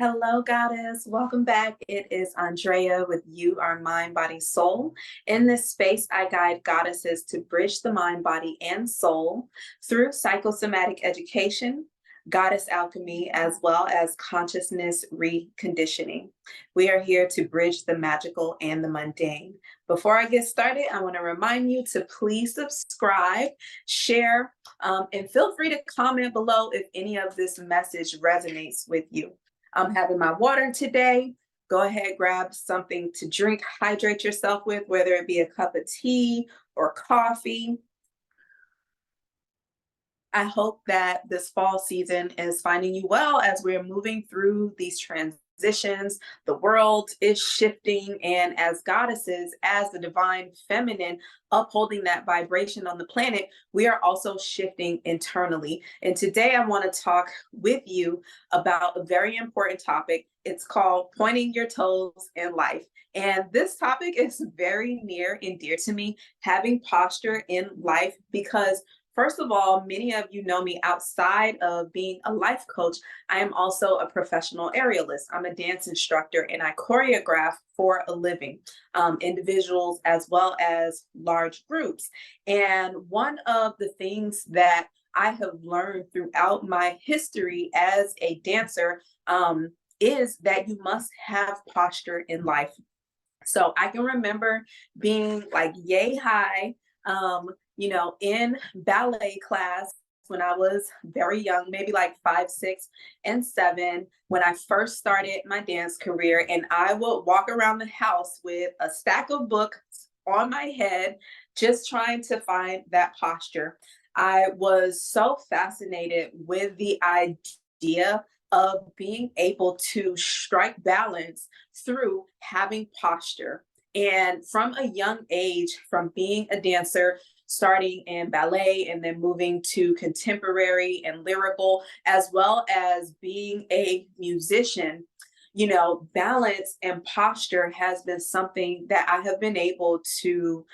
Hello, Goddess. Welcome back. It is Andrea with You Are Mind, Body, Soul. In this space, I guide goddesses to bridge the mind, body, and soul through psychosomatic education, goddess alchemy, as well as consciousness reconditioning. We are here to bridge the magical and the mundane. Before I get started, I want to remind you to please subscribe, share, and feel free to comment below if any of this message resonates with you. I'm having my water today. Go ahead, grab something to drink, hydrate yourself with, whether it be a cup of tea or coffee. I hope that this fall season is finding you well as we're moving through these transitions. The world is shifting, and as goddesses, as the divine feminine, upholding that vibration on the planet, we are also shifting internally. And today I want to talk with you about a very important topic. It's called pointing your toes in life. And this topic is very near and dear to me, having posture in life, because first of all, many of you know me outside of being a life coach. I am also a professional aerialist. I'm a dance instructor and I choreograph for a living, individuals as well as large groups. And one of the things that I have learned throughout my history as a dancer is that you must have posture in life. So I can remember being like yay high, in ballet class when I was very young, maybe like 5, 6, and 7, when I first started my dance career. And I would walk around the house with a stack of books on my head, just trying to find that posture. I was so fascinated with the idea of being able to strike balance through having posture. And from a young age, from being a dancer, starting in ballet and then moving to contemporary and lyrical, as well as being a musician, balance and posture has been something that I have been able to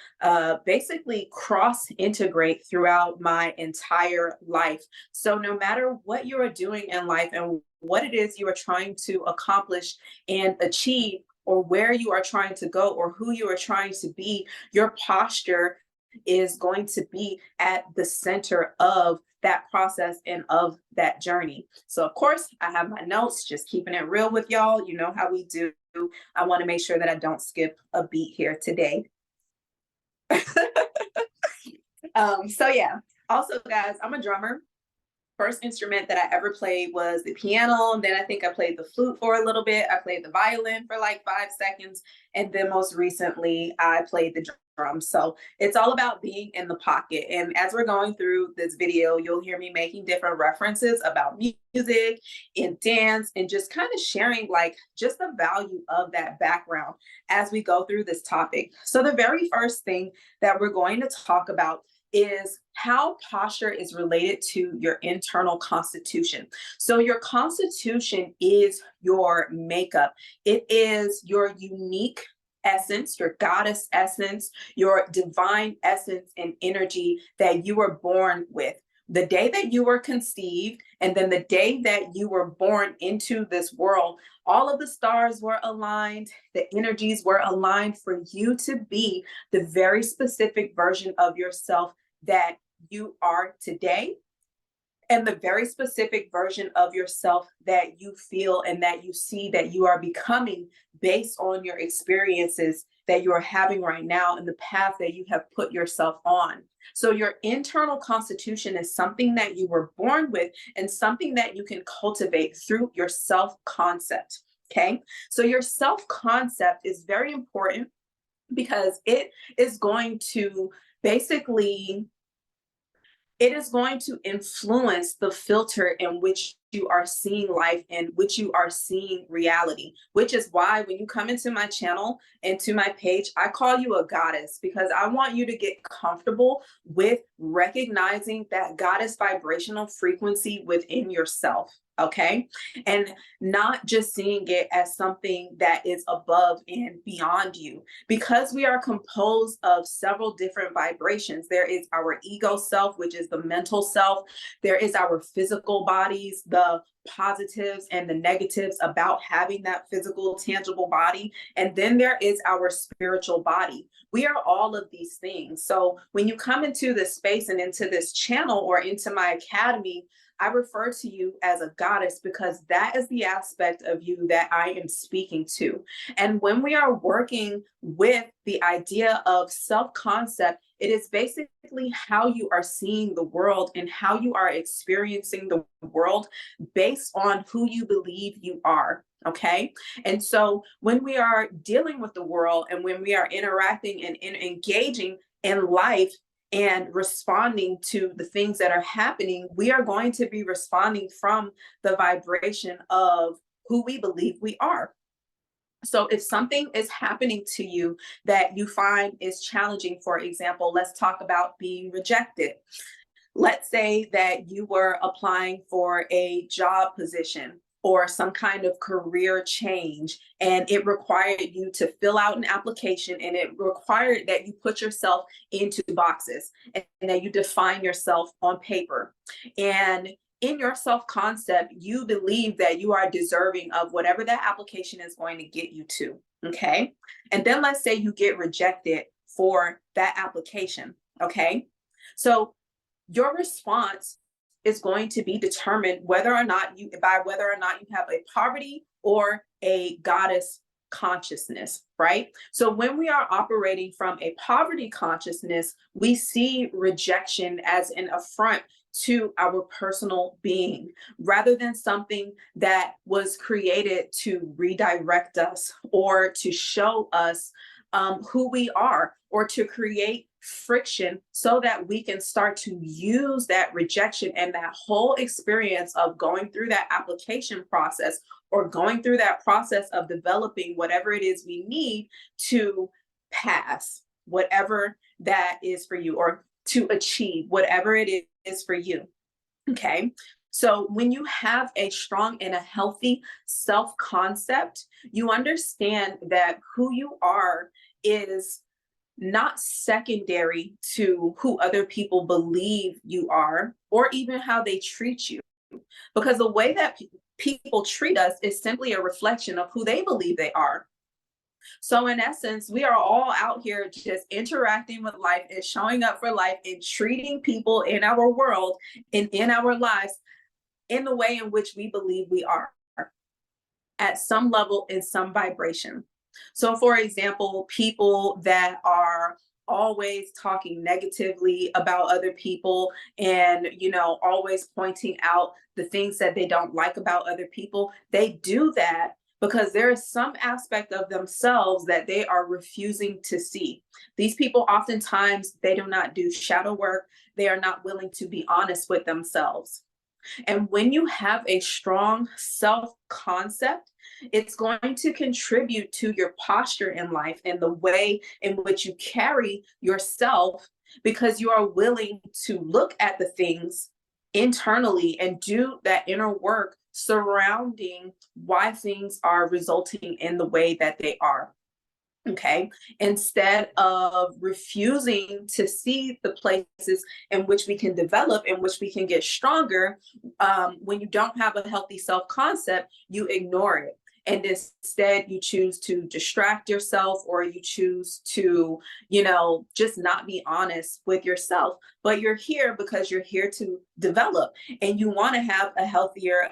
basically cross integrate throughout my entire life. So, no matter what you are doing in life and what it is you are trying to accomplish and achieve, or where you are trying to go, or who you are trying to be, your posture is going to be at the center of that process and of that journey. So, of course, I have my notes, just keeping it real with y'all. You know how we do. I want to make sure that I don't skip a beat here today. So, yeah. Also, guys, I'm a drummer. First instrument that I ever played was the piano. And then I think I played the flute for a little bit. I played the violin for like 5 seconds. And then most recently, I played the drums. So it's all about being in the pocket. And as we're going through this video, you'll hear me making different references about music and dance and just kind of sharing like just the value of that background as we go through this topic. So the very first thing that we're going to talk about is how posture is related to your internal constitution. So your constitution is your makeup. It is your unique essence, your goddess essence, your divine essence and energy that you were born with. The day that you were conceived, and then the day that you were born into this world, all of the stars were aligned, the energies were aligned for you to be the very specific version of yourself that you are today, and the very specific version of yourself that you feel and that you see that you are becoming based on your experiences that you are having right now and the path that you have put yourself on. So your internal constitution is something that you were born with and something that you can cultivate through your self-concept. Okay, so your self-concept is very important because it is going to basically influence the filter in which you are seeing life and which you are seeing reality, which is why when you come into my channel and to my page, I call you a goddess, because I want you to get comfortable with recognizing that goddess vibrational frequency within yourself. Okay. And not just seeing it as something that is above and beyond you, because we are composed of several different vibrations. There is our ego self, which is the mental self. There is our physical bodies, the the positives and the negatives about having that physical, tangible body. And then there is our spiritual body. We are all of these things. So when you come into this space and into this channel or into my academy, I refer to you as a goddess because that is the aspect of you that I am speaking to. And when we are working with the idea of self concept, it is basically how you are seeing the world and how you are experiencing the world based on who you believe you are. Okay. And so when we are dealing with the world and when we are interacting and engaging in life, and responding to the things that are happening, we are going to be responding from the vibration of who we believe we are. So if something is happening to you that you find is challenging, for example, let's talk about being rejected. Let's say that you were applying for a job position or some kind of career change, and it required you to fill out an application and it required that you put yourself into boxes and that you define yourself on paper. And in your self concept, you believe that you are deserving of whatever that application is going to get you to. Okay. And then let's say you get rejected for that application. Okay. So your response is going to be determined whether or not you have a poverty or a goddess consciousness, right? So when we are operating from a poverty consciousness, we see rejection as an affront to our personal being rather than something that was created to redirect us or to show us who we are or to create friction so that we can start to use that rejection and that whole experience of going through that application process or going through that process of developing whatever it is we need to pass whatever that is for you or to achieve whatever it is for you. Okay. So when you have a strong and a healthy self-concept, you understand that who you are is not secondary to who other people believe you are or even how they treat you. Because the way that people treat us is simply a reflection of who they believe they are. So in essence, we are all out here just interacting with life and showing up for life and treating people in our world and in our lives in the way in which we believe we are at some level in some vibration. So for example, people that are always talking negatively about other people and always pointing out the things that they don't like about other people, they do that because there is some aspect of themselves that they are refusing to see. These people oftentimes they do not do shadow work. They are not willing to be honest with themselves. And when you have a strong self-concept, it's going to contribute to your posture in life and the way in which you carry yourself because you are willing to look at the things internally and do that inner work surrounding why things are resulting in the way that they are. Okay. Instead of refusing to see the places in which we can develop, in which we can get stronger, when you don't have a healthy self concept, you ignore it. And instead, you choose to distract yourself or you choose to, just not be honest with yourself. But you're here because you're here to develop and you want to have a healthier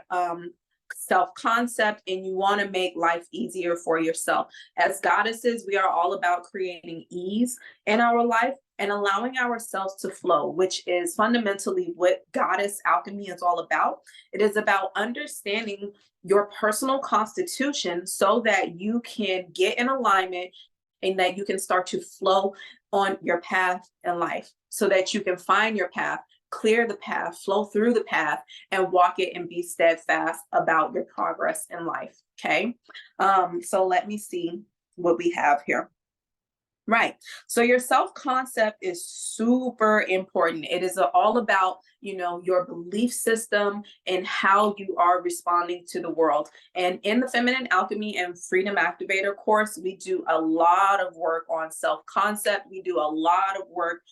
self-concept and you want to make life easier for yourself. As goddesses, we are all about creating ease in our life and allowing ourselves to flow, which is fundamentally what goddess alchemy is all about. It is about understanding your personal constitution so that you can get in alignment and that you can start to flow on your path in life so that you can find your path, clear the path, flow through the path, and walk it and be steadfast about your progress in life. Okay. So let me see what we have here. Right. So your self-concept is super important. It is all about, your belief system and how you are responding to the world. And in the Feminine Alchemy and Freedom Activator course, we do a lot of work on self-concept. We do a lot of work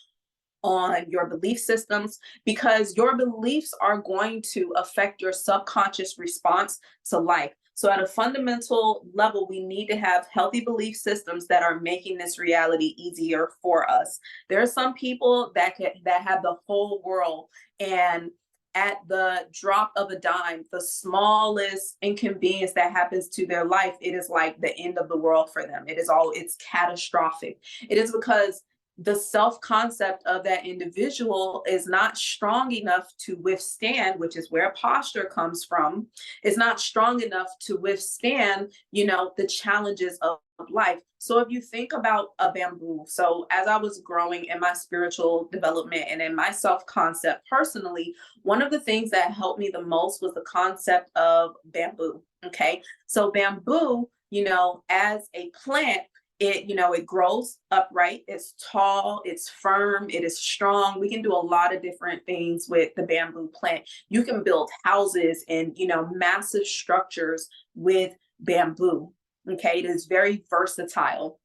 on your belief systems, because your beliefs are going to affect your subconscious response to life. So, at a fundamental level, we need to have healthy belief systems that are making this reality easier for us. There are some people that have the whole world, and at the drop of a dime, the smallest inconvenience that happens to their life, it is like the end of the world for them. It's catastrophic. It is because the self concept of that individual is not strong enough to withstand, which is where posture comes from, is not strong enough to withstand, the challenges of life. So if you think about a bamboo, so as I was growing in my spiritual development and in my self concept personally, one of the things that helped me the most was the concept of bamboo. Okay. So bamboo, as a plant, it grows upright, it's tall, it's firm, it is strong. We can do a lot of different things with the bamboo plant. You can build houses and, massive structures with bamboo. Okay, it is very versatile.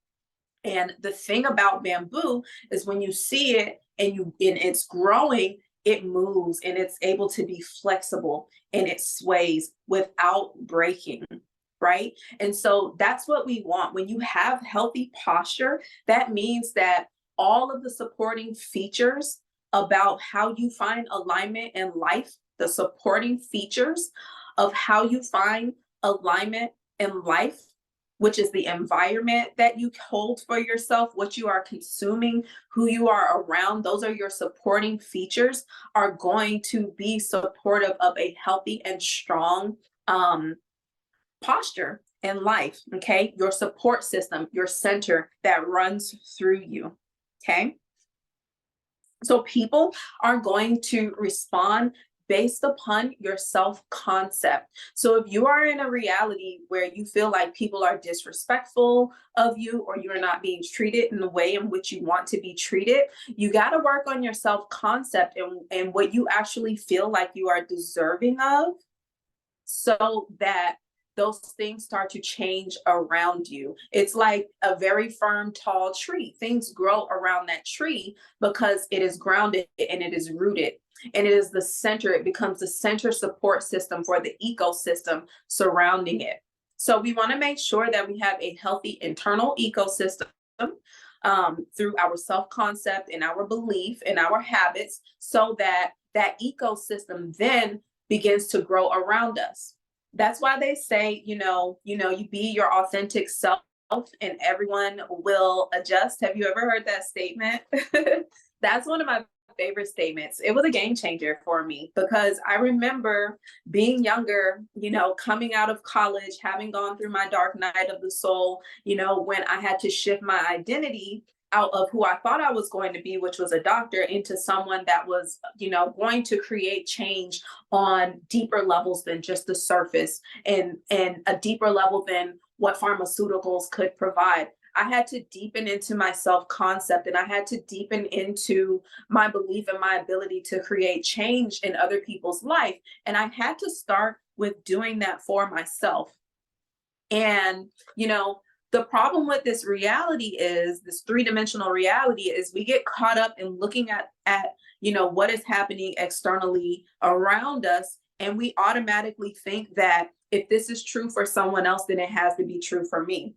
And the thing about bamboo is when you see it and it's growing, it moves and it's able to be flexible and it sways without breaking. Right. And so that's what we want. When you have healthy posture, that means that all of the supporting features about how you find alignment in life, the supporting features of how you find alignment in life, which is the environment that you hold for yourself, what you are consuming, who you are around, those are your supporting features, are going to be supportive of a healthy and strong posture in life. Okay. Your support system, your center that runs through you. Okay. So people are going to respond based upon your self-concept. So if you are in a reality where you feel like people are disrespectful of you, or you're not being treated in the way in which you want to be treated, you got to work on your self-concept and what you actually feel like you are deserving of, so that those things start to change around you. It's like a very firm, tall tree. Things grow around that tree because it is grounded and it is rooted. And it is the center, it becomes the center support system for the ecosystem surrounding it. So we want to make sure that we have a healthy internal ecosystem through our self-concept and our belief and our habits, so that that ecosystem then begins to grow around us. That's why they say, you be your authentic self and everyone will adjust. Have you ever heard that statement? That's one of my favorite statements. It was a game changer for me because I remember being younger, coming out of college, having gone through my dark night of the soul, when I had to shift my identity out of who I thought I was going to be, which was a doctor, into someone that was, going to create change on deeper levels than just the surface, and a deeper level than what pharmaceuticals could provide. I had to deepen into my self-concept, and I had to deepen into my belief and my ability to create change in other people's life. And I had to start with doing that for myself. And, the problem with this reality is, this three-dimensional reality is, we get caught up in looking at what is happening externally around us, and we automatically think that if this is true for someone else, then it has to be true for me.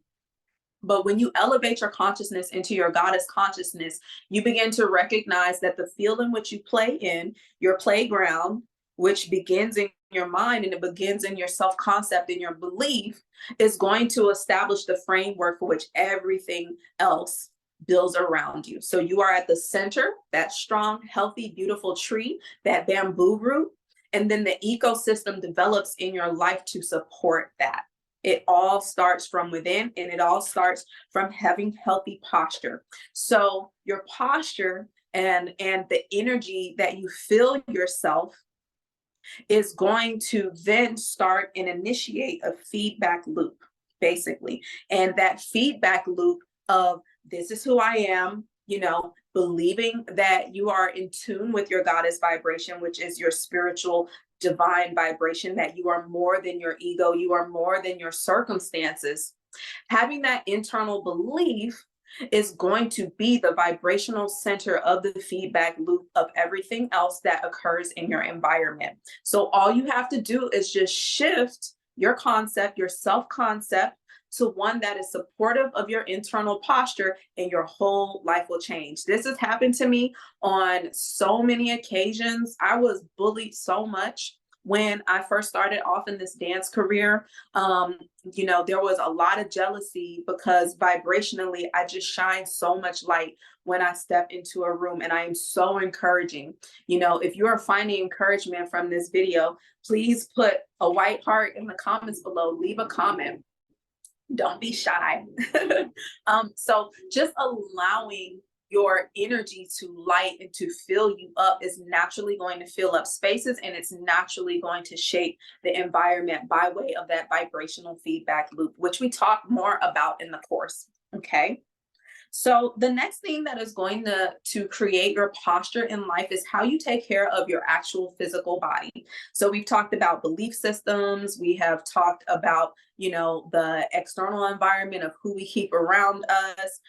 But when you elevate your consciousness into your goddess consciousness, you begin to recognize that the field in which you play in, your playground, which begins in your mind and it begins in your self-concept and your belief, is going to establish the framework for which everything else builds around you. So you are at the center, that strong, healthy, beautiful tree, that bamboo root, and then the ecosystem develops in your life to support that. It all starts from within, and it all starts from having healthy posture. So your posture and the energy that you feel yourself is going to then start and initiate a feedback loop, basically. And that feedback loop of, this is who I am, believing that you are in tune with your goddess vibration, which is your spiritual divine vibration, that you are more than your ego, you are more than your circumstances. Having that internal belief is going to be the vibrational center of the feedback loop of everything else that occurs in your environment. So all you have to do is just shift your concept, your self concept, to one that is supportive of your internal posture, and your whole life will change. This has happened to me on so many occasions. I was bullied so much when I first started off in this dance career. There was a lot of jealousy because vibrationally, I just shine so much light when I step into a room, and I am so encouraging. If you are finding encouragement from this video, please put a white heart in the comments below, leave a comment. Don't be shy. So just allowing your energy to light and to fill you up is naturally going to fill up spaces, and it's naturally going to shape the environment by way of that vibrational feedback loop, which we talk more about in the course. Okay. So the next thing that is going to create your posture in life is how you take care of your actual physical body. So we've talked about belief systems. We have talked about, the external environment of who we keep around us.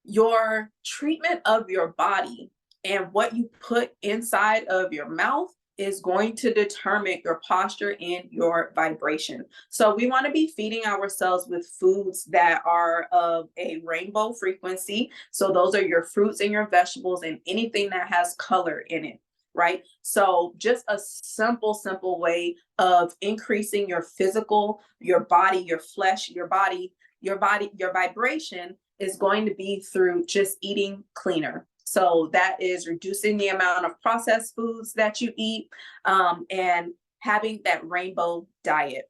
Your treatment of your body and what you put inside of your mouth is going to determine your posture and your vibration. So we want to be feeding ourselves with foods that are of a rainbow frequency. So those are your fruits and your vegetables and anything that has color in it, right? So just a simple way of increasing your physical, your body, your flesh, your vibration is going to be through just eating cleaner. So that is reducing the amount of processed foods that you eat, and having that rainbow diet.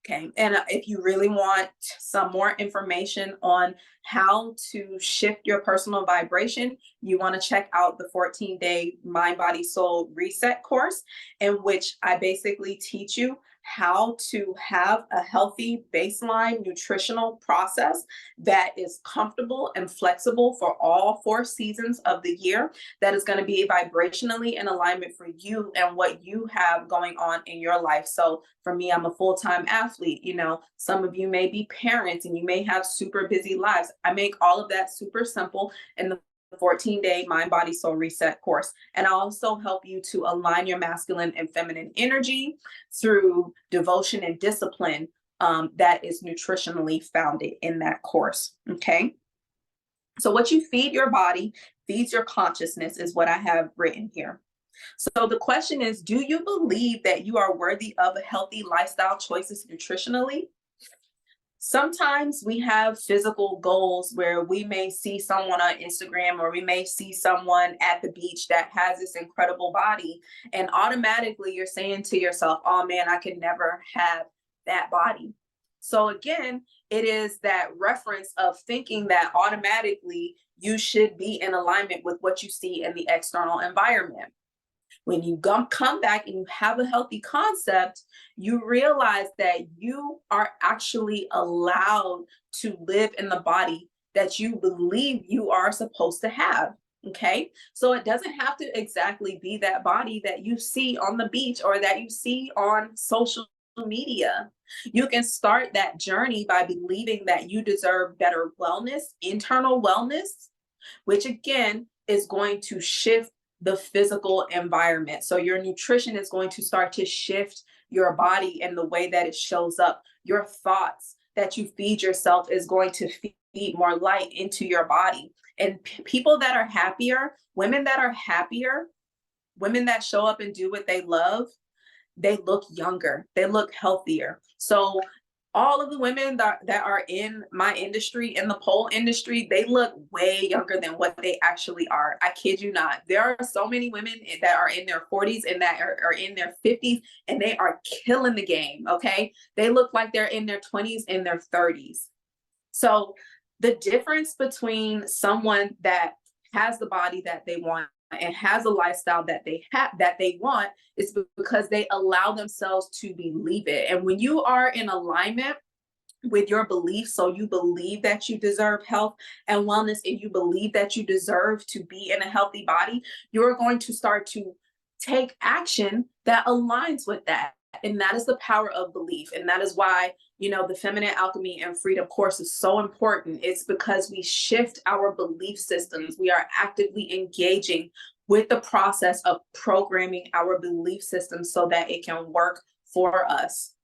Okay. And if you really want some more information on how to shift your personal vibration, you want to check out the 14-day Mind, Body, Soul Reset course, in which I basically teach you how to have a healthy baseline nutritional process that is comfortable and flexible for all 4 seasons of the year, that is going to be vibrationally in alignment for you and what you have going on in your life. So for me, I'm a full-time athlete. Some of you may be parents and you may have super busy lives. I make all of that super simple in the 14-day Mind, Body, Soul Reset course. And I also help you to align your masculine and feminine energy through devotion and discipline, that is nutritionally founded in that course. Okay. So what you feed your body feeds your consciousness is what I have written here. So the question is, do you believe that you are worthy of healthy lifestyle choices nutritionally? Sometimes we have physical goals where we may see someone on Instagram, or we may see someone at the beach that has this incredible body, and automatically you're saying to yourself, oh man, I could never have that body. So again, it is that reference of thinking that automatically you should be in alignment with what you see in the external environment. When you come back and you have a healthy concept, you realize that you are actually allowed to live in the body that you believe you are supposed to have. Okay. So it doesn't have to exactly be that body that you see on the beach or that you see on social media. You can start that journey by believing that you deserve better wellness, internal wellness, which again is going to shift the physical environment. So your nutrition is going to start to shift your body and the way that it shows up. Your thoughts that you feed yourself is going to feed more light into your body. And people that are happier, women that are happier, women that show up and do what they love, they look younger, they look healthier. So all of the women that are in my industry, in the pole industry, they look way younger than what they actually are. I kid you not. There are so many women that are in their 40s and that are in their 50s, and they are killing the game. Okay. They look like they're in their 20s and their 30s. So the difference between someone that has the body that they want and has a lifestyle that they want is because they allow themselves to believe it. And when you are in alignment with your beliefs, so you believe that you deserve health and wellness, and you believe that you deserve to be in a healthy body, you're going to start to take action that aligns with that. And that is the power of belief. And that is why, the feminine alchemy and freedom course is so important. It's because we shift our belief systems. We are actively engaging with the process of programming our belief system so that it can work for us.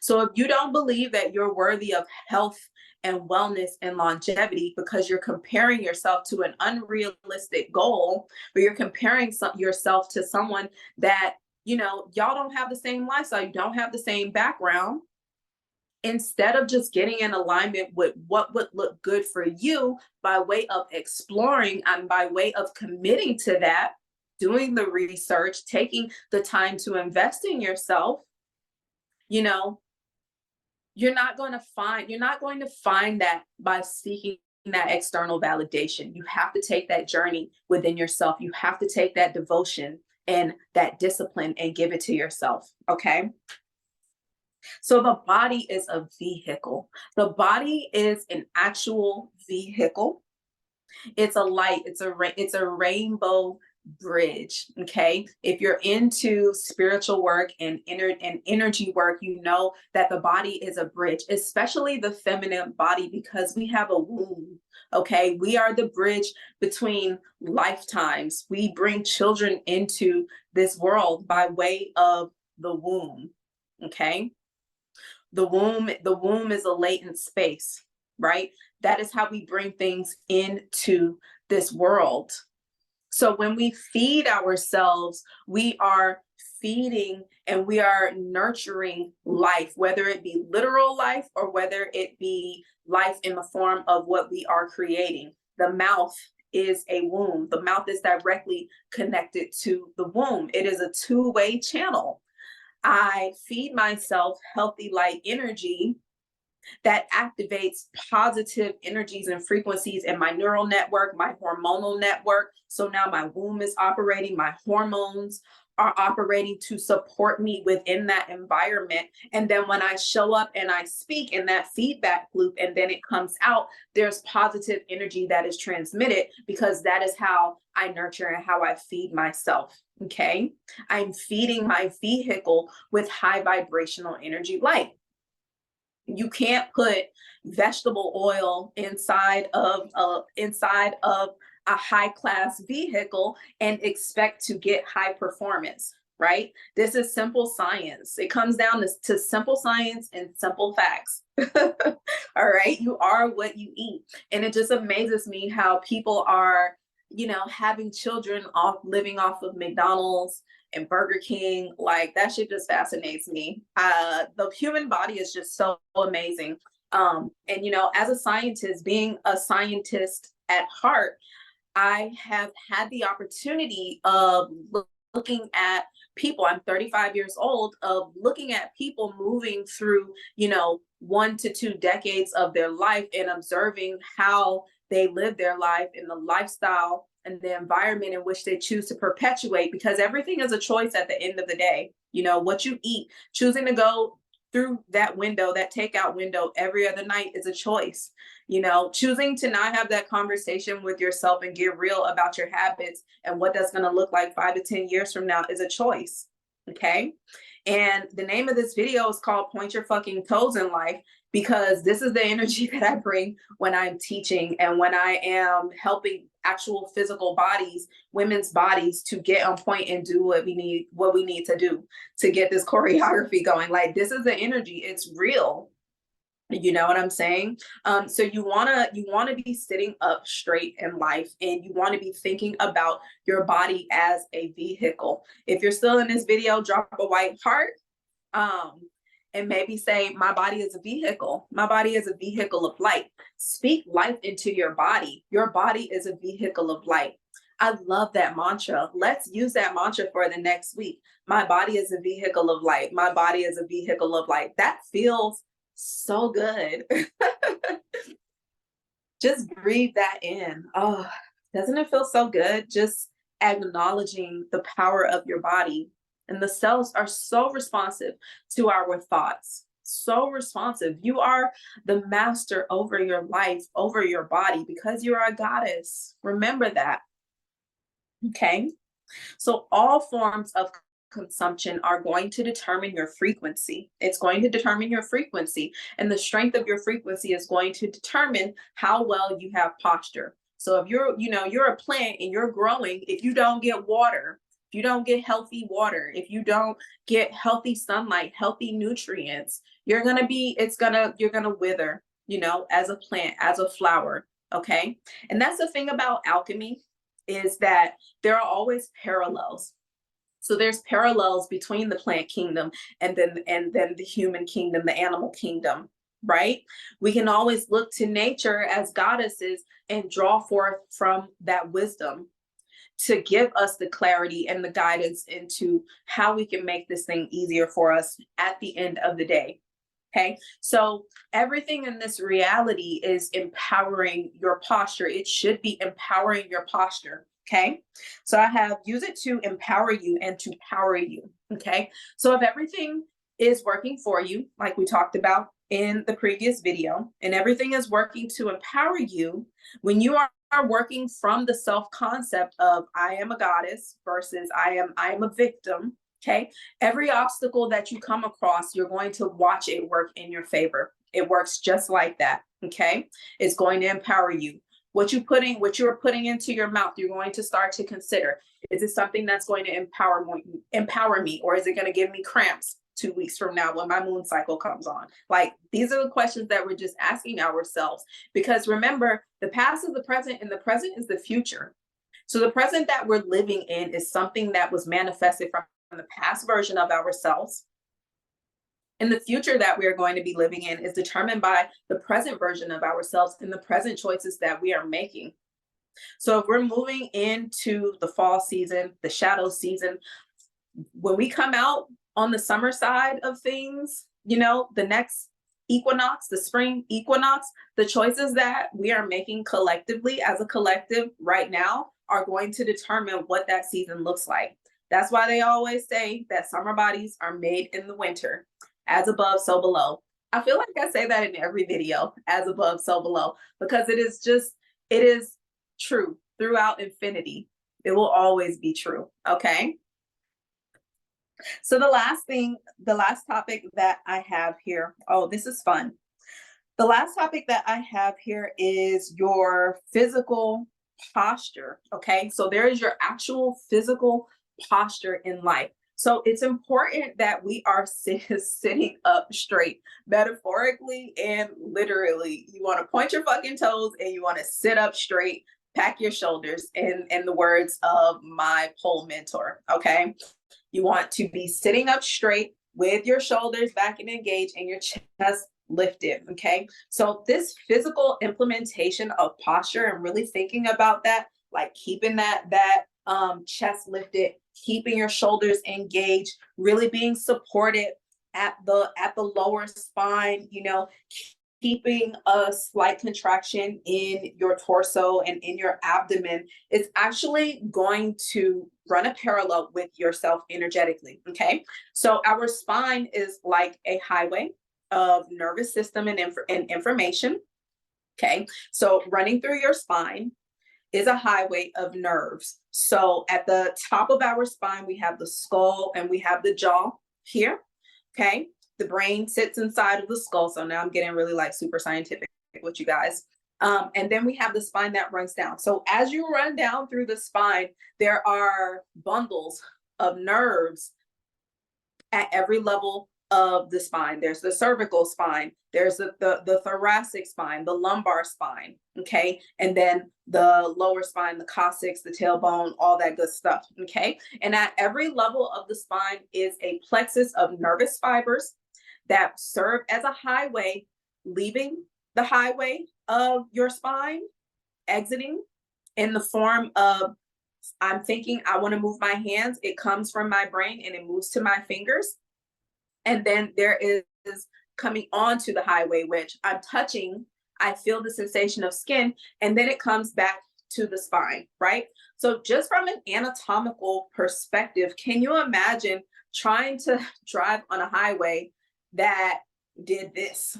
So if you don't believe that you're worthy of health and wellness and longevity because you're comparing yourself to an unrealistic goal, or you're comparing yourself to someone that, y'all don't have the same lifestyle, you don't have the same background, instead of just getting in alignment with what would look good for you by way of exploring and by way of committing to that, doing the research, taking the time to invest in yourself, you know, you're not going to find that by seeking that external validation. You have to take that journey within yourself. You have to take that devotion and that discipline and give it to yourself. Okay. So the body is a vehicle. The body is an actual vehicle. It's a light. It's a rainbow bridge. Okay. If you're into spiritual work and energy work, you know that the body is a bridge, especially the feminine body, because we have a womb. Okay. We are the bridge between lifetimes. We bring children into this world by way of the womb. Okay. The womb is a latent space, right? That is how we bring things into this world. So when we feed ourselves, we are feeding and we are nurturing life, whether it be literal life or whether it be life in the form of what we are creating. The mouth is a womb. The mouth is directly connected to the womb. It is a two-way channel. I feed myself healthy light energy that activates positive energies and frequencies in my neural network, my hormonal network. So now my womb is operating, my hormones are operating to support me within that environment. And then when I show up and I speak in that feedback loop and then it comes out, there's positive energy that is transmitted because that is how I nurture and how I feed myself. Okay. I'm feeding my vehicle with high vibrational energy light. You can't put vegetable oil inside of a high class vehicle and expect to get high performance, right? This is simple science. It comes down to simple science and simple facts. All right, you are what you eat. And it just amazes me how people are, having children living off of McDonald's and Burger King. Like, that shit just fascinates me. The human body is just so amazing. And as a scientist, being a scientist at heart, I have had the opportunity of looking at people. I'm 35 years old, of looking at people moving through, 1 to 2 decades of their life and observing how they live their life in the lifestyle and the environment in which they choose to perpetuate, because everything is a choice at the end of the day. What you eat, choosing to go through that window, that takeout window every other night is a choice. Choosing to not have that conversation with yourself and get real about your habits and what that's going to look like 5 to 10 years from now is a choice. Okay. And the name of this video is called Point Your Fucking Toes in Life, because this is the energy that I bring when I'm teaching and when I am helping actual physical bodies, women's bodies, to get on point and do what we need to do to get this choreography going. Like, this is the energy. It's real. You know what I'm saying? So you wanna be sitting up straight in life, and you want to be thinking about your body as a vehicle. If you're still in this video, drop a white heart. And maybe say, my body is a vehicle. My body is a vehicle of light. Speak life into your body. Your body is a vehicle of light. I love that mantra. Let's use that mantra for the next week. My body is a vehicle of light. My body is a vehicle of light. That feels so good. Just breathe that in. Oh, doesn't it feel so good? Just acknowledging the power of your body. And the cells are so responsive to our thoughts. So responsive. You are the master over your life, over your body, because you are a goddess. Remember that. Okay. So all forms of consumption are going to determine your frequency. It's going to determine your frequency, and the strength of your frequency is going to determine how well you have posture. So if you're a plant and you're growing, if you don't get water, if you don't get healthy water, if you don't get healthy sunlight, healthy nutrients, you're gonna wither, as a plant, as a flower. Okay. And that's the thing about alchemy, is that there are always parallels. So there's parallels between the plant kingdom and then the human kingdom, the animal kingdom, right? We can always look to nature as goddesses and draw forth from that wisdom to give us the clarity and the guidance into how we can make this thing easier for us at the end of the day. Okay, so everything in this reality is empowering your posture. It should be empowering your posture. Okay, so I have use it to empower you and to power you. Okay, so if everything is working for you, like we talked about in the previous video, and everything is working to empower you, when you are working from the self concept of I am a goddess versus I am a victim. Okay, every obstacle that you come across, you're going to watch it work in your favor. It works just like that. Okay, it's going to empower you. What you're putting into your mouth, you're going to start to consider: is it something that's going to empower me, or is it going to give me cramps 2 weeks from now when my moon cycle comes on? Like, these are the questions that we're just asking ourselves, because remember, the past is the present and the present is the future. So the present that we're living in is something that was manifested from the past version of ourselves. And the future that we are going to be living in is determined by the present version of ourselves and the present choices that we are making. So if we're moving into the fall season, the shadow season, when we come out on the summer side of things, the next equinox, the spring equinox, the choices that we are making collectively as a collective right now are going to determine what that season looks like. That's why they always say that summer bodies are made in the winter. As above, so below. I feel like I say that in every video, as above, so below, because it is true throughout infinity. It will always be true. Okay. So the last topic that I have here, oh, this is fun. The last topic that I have here is your physical posture. Okay. So there is your actual physical posture in life. So it's important that we are sitting up straight, metaphorically and literally. You want to point your fucking toes and you want to sit up straight, pack your shoulders, in the words of my pole mentor. Okay. You want to be sitting up straight with your shoulders back and engaged and your chest lifted. Okay. So this physical implementation of posture and really thinking about that, like keeping that chest lifted, keeping your shoulders engaged, really being supported at the lower spine, keeping a slight contraction in your torso and in your abdomen is actually going to run a parallel with yourself energetically. Okay. So our spine is like a highway of nervous system and information. Okay. So running through your spine is a highway of nerves. So at the top of our spine, we have the skull and we have the jaw here. Okay. The brain sits inside of the skull. So now I'm getting really like super scientific with you guys. And then we have the spine that runs down. So as you run down through the spine, there are bundles of nerves at every level of the spine. There's the cervical spine, there's the thoracic spine, the lumbar spine, okay? And then the lower spine, the coccyx, the tailbone, all that good stuff, okay? And at every level of the spine is a plexus of nervous fibers that serve as a highway, leaving the highway of your spine, exiting in the form of, I'm thinking I want to move my hands. It comes from my brain and it moves to my fingers. And then there is coming onto the highway, which I'm touching. I feel the sensation of skin, and then it comes back to the spine, right? So just from an anatomical perspective, can you imagine trying to drive on a highway that did this?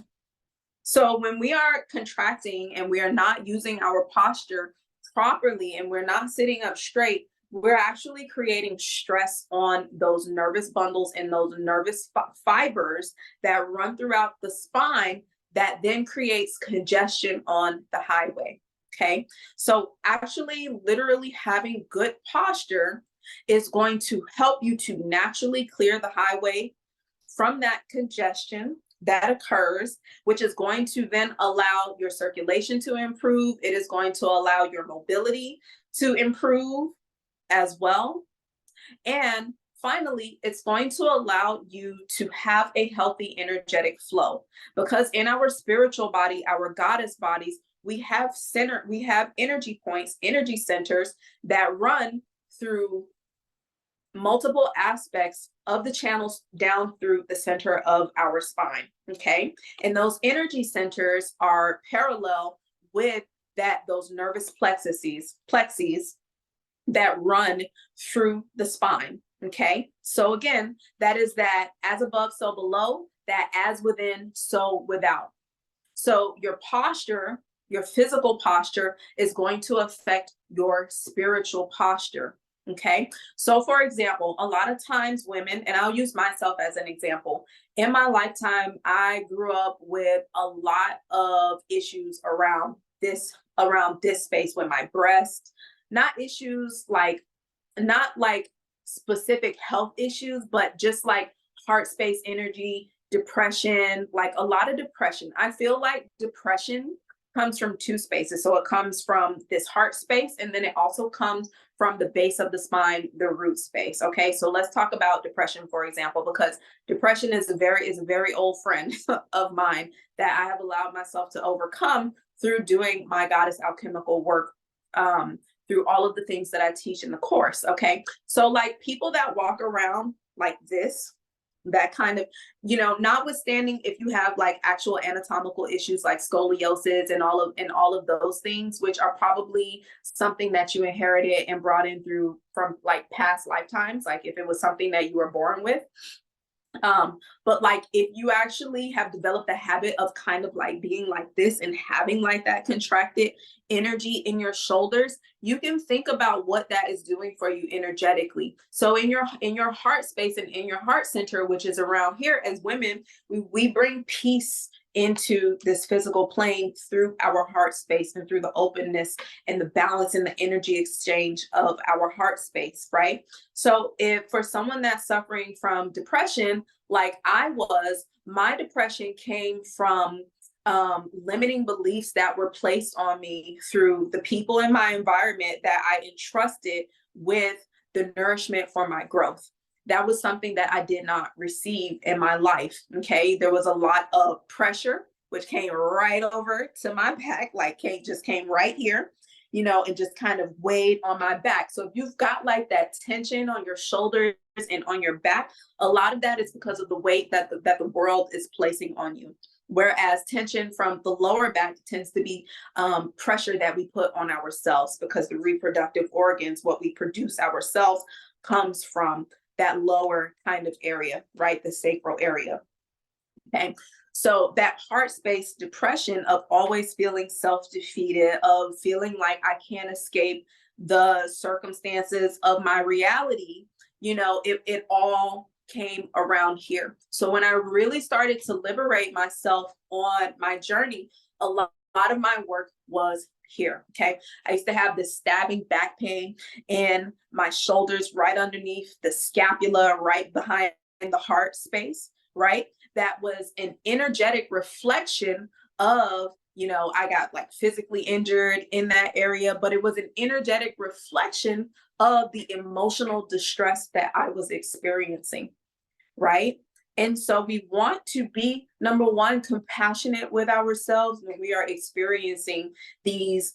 So when we are contracting and we are not using our posture properly and we're not sitting up straight, we're actually creating stress on those nervous bundles and those nervous fibers that run throughout the spine that then creates congestion on the highway. Okay. So, actually, literally having good posture is going to help you to naturally clear the highway from that congestion that occurs, which is going to then allow your circulation to improve. It is going to allow your mobility to improve as well. And finally, it's going to allow you to have a healthy energetic flow, because in our spiritual body, our goddess bodies, we have energy points, energy centers that run through multiple aspects of the channels down through the center of our spine. Okay. And those energy centers are parallel with those nervous plexes that run through the spine. Okay. So again, that is that as above, so below, that as within, so without. So your posture, your physical posture, is going to affect your spiritual posture. Okay. So, for example, a lot of times women, and I'll use myself as an example, in my lifetime, I grew up with a lot of issues around this space with my breast, not issues like, not like specific health issues, but just like heart space energy, depression, like a lot of depression. I feel like depression comes from two spaces. So it comes from this heart space, and then it also comes from the base of the spine, the root space. Okay. So let's talk about depression, for example, because depression is a very old friend of mine that I have allowed myself to overcome through doing my goddess alchemical work, through all of the things that I teach in the course. Okay. So, like, people that walk around like this, that kind of, notwithstanding if you have like actual anatomical issues like scoliosis and all of those things, which are probably something that you inherited and brought in through from like past lifetimes, like if it was something that you were born with. But like if you actually have developed the habit of kind of like being like this and having like that contracted energy in your shoulders, you can think about what that is doing for you energetically. So in your heart space and in your heart center, which is around here, as women, we bring peace into this physical plane through our heart space and through the openness and the balance and the energy exchange of our heart space, right? So if for someone that's suffering from depression, like I was, my depression came from limiting beliefs that were placed on me through the people in my environment that I entrusted with the nourishment for my growth. That was something that I did not receive in my life. Okay. There was a lot of pressure, which came right over to my back, like just came right here, and just kind of weighed on my back. So if you've got like that tension on your shoulders and on your back, a lot of that is because of the weight that the world is placing on you. Whereas tension from the lower back tends to be pressure that we put on ourselves, because the reproductive organs, what we produce ourselves, comes from that lower kind of area, right? The sacral area. Okay. So that heart space depression of always feeling self-defeated, of feeling like I can't escape the circumstances of my reality, it all came around here. So when I really started to liberate myself on my journey, a lot of my work was here. Okay. I used to have this stabbing back pain in my shoulders, right underneath the scapula, right behind the heart space, right? That was an energetic reflection of, I got like physically injured in that area, but it was an energetic reflection of the emotional distress that I was experiencing, right? And so we want to be, number one, compassionate with ourselves when we are experiencing these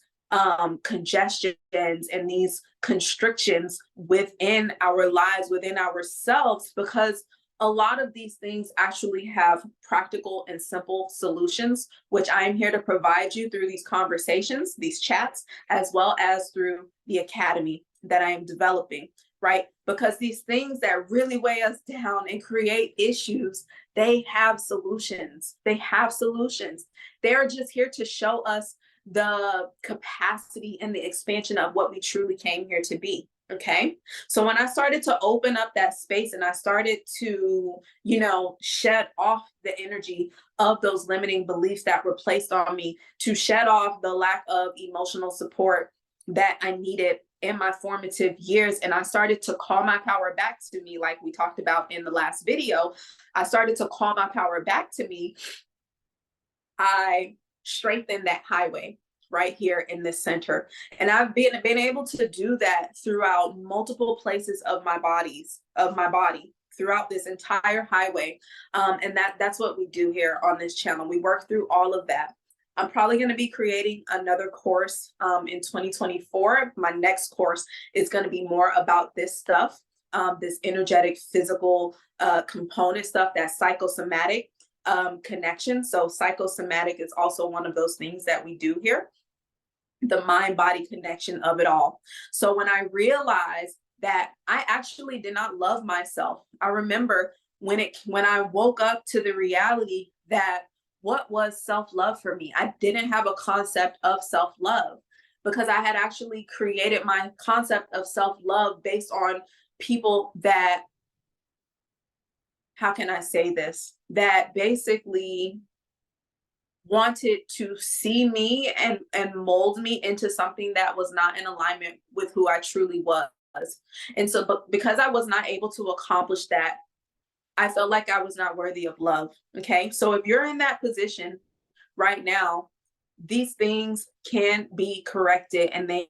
congestions and these constrictions within our lives, within ourselves, because a lot of these things actually have practical and simple solutions, which I am here to provide you through these conversations, these chats, as well as through the academy that I am developing, right? Because these things that really weigh us down and create issues, they have solutions. They have solutions. They're just here to show us the capacity and the expansion of what we truly came here to be. Okay. So when I started to open up that space and I started to, shed off the energy of those limiting beliefs that were placed on me, to shed off the lack of emotional support that I needed in my formative years, and I started to call my power back to me, like we talked about in the last video, I started to call my power back to me. I strengthened that highway right here in this center. And I've been able to do that throughout multiple places of my body throughout this entire highway. And that's what we do here on this channel. We work through all of that. I'm probably going to be creating another course in 2024. My next course is going to be more about this stuff, this energetic, physical component stuff, that psychosomatic connection. So psychosomatic is also one of those things that we do here, the mind body connection of it all. So when I realized that I actually did not love myself, I remember when I woke up to the reality that what was self-love for me, I didn't have a concept of self-love, because I had actually created my concept of self-love based on people that, how can I say this, that basically wanted to see me and mold me into something that was not in alignment with who I truly was. And so, but because I was not able to accomplish that, I felt like I was not worthy of love. Okay. So if you're in that position right now, these things can be corrected and they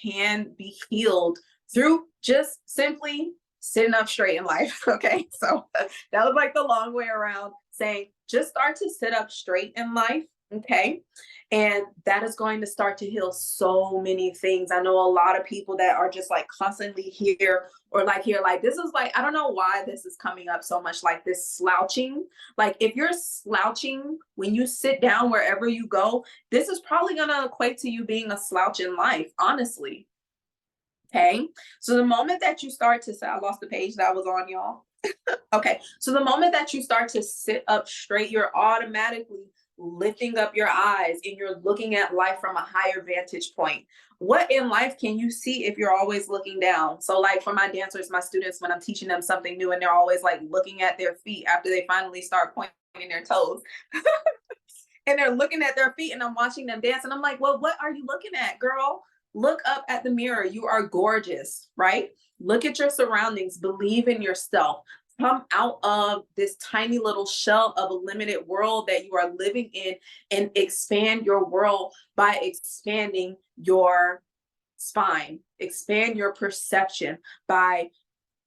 can be healed through just simply sitting up straight in life. Okay. So that was like the long way around saying just start to sit up straight in life. Okay. And that is going to start to heal so many things. I know a lot of people that are just like constantly here or like here, like this is like, I don't know why this is coming up so much, like this slouching. Like if you're slouching when you sit down wherever you go, this is probably going to equate to you being a slouch in life, honestly. Okay. So the moment that you start to say, I lost the page that I was on, y'all. Okay. So the moment that you start to sit up straight, you're automatically lifting up your eyes and you're looking at life from a higher vantage point. What in life can you see if you're always looking down? So like for my dancers, my students, when I'm teaching them something new and they're always like looking at their feet after they finally start pointing their toes. And they're looking at their feet and I'm watching them dance and I'm like, well, what are you looking at, girl? Look up at the mirror. You are gorgeous, right? Look at your surroundings. Believe in yourself. Come out of this tiny little shell of a limited world that you are living in and expand your world by expanding your spine, expand your perception by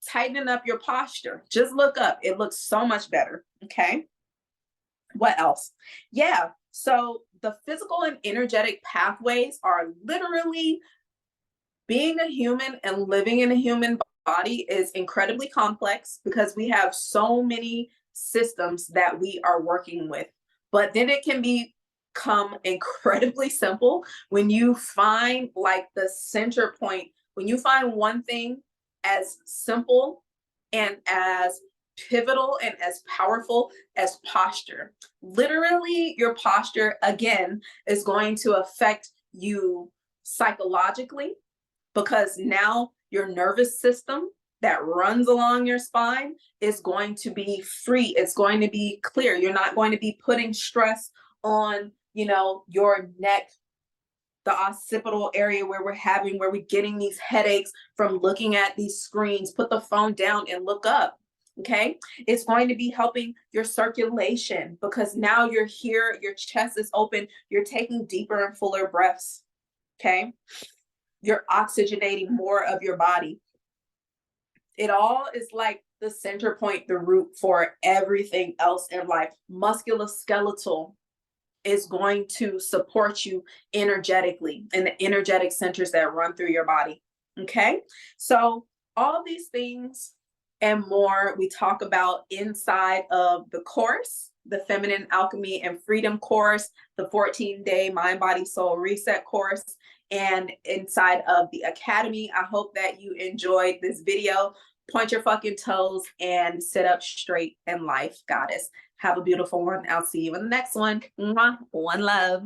tightening up your posture. Just look up. It looks so much better. Okay. What else? Yeah. So the physical and energetic pathways are literally, being a human and living in a human body is incredibly complex because we have so many systems that we are working with. But then it can become incredibly simple when you find like the center point, when you find one thing as simple and as pivotal and as powerful as posture. Literally, your posture, again, is going to affect you psychologically, because now your nervous system that runs along your spine is going to be free. It's going to be clear. You're not going to be putting stress on, your neck, the occipital area where we're getting these headaches from looking at these screens. Put the phone down and look up. Okay. It's going to be helping your circulation because now you're here, your chest is open, you're taking deeper and fuller breaths. Okay. You're oxygenating more of your body. It all is like the center point, the root for everything else in life. Musculoskeletal is going to support you energetically in the energetic centers that run through your body. Okay. So all these things and more we talk about inside of the course, the Feminine Alchemy and Freedom course, the 14-day Mind, Body, Soul Reset course, and inside of the Academy. I hope that you enjoyed this video. Point your fucking toes and sit up straight in life, goddess. Have a beautiful one. I'll see you in the next one. Mwah. One love.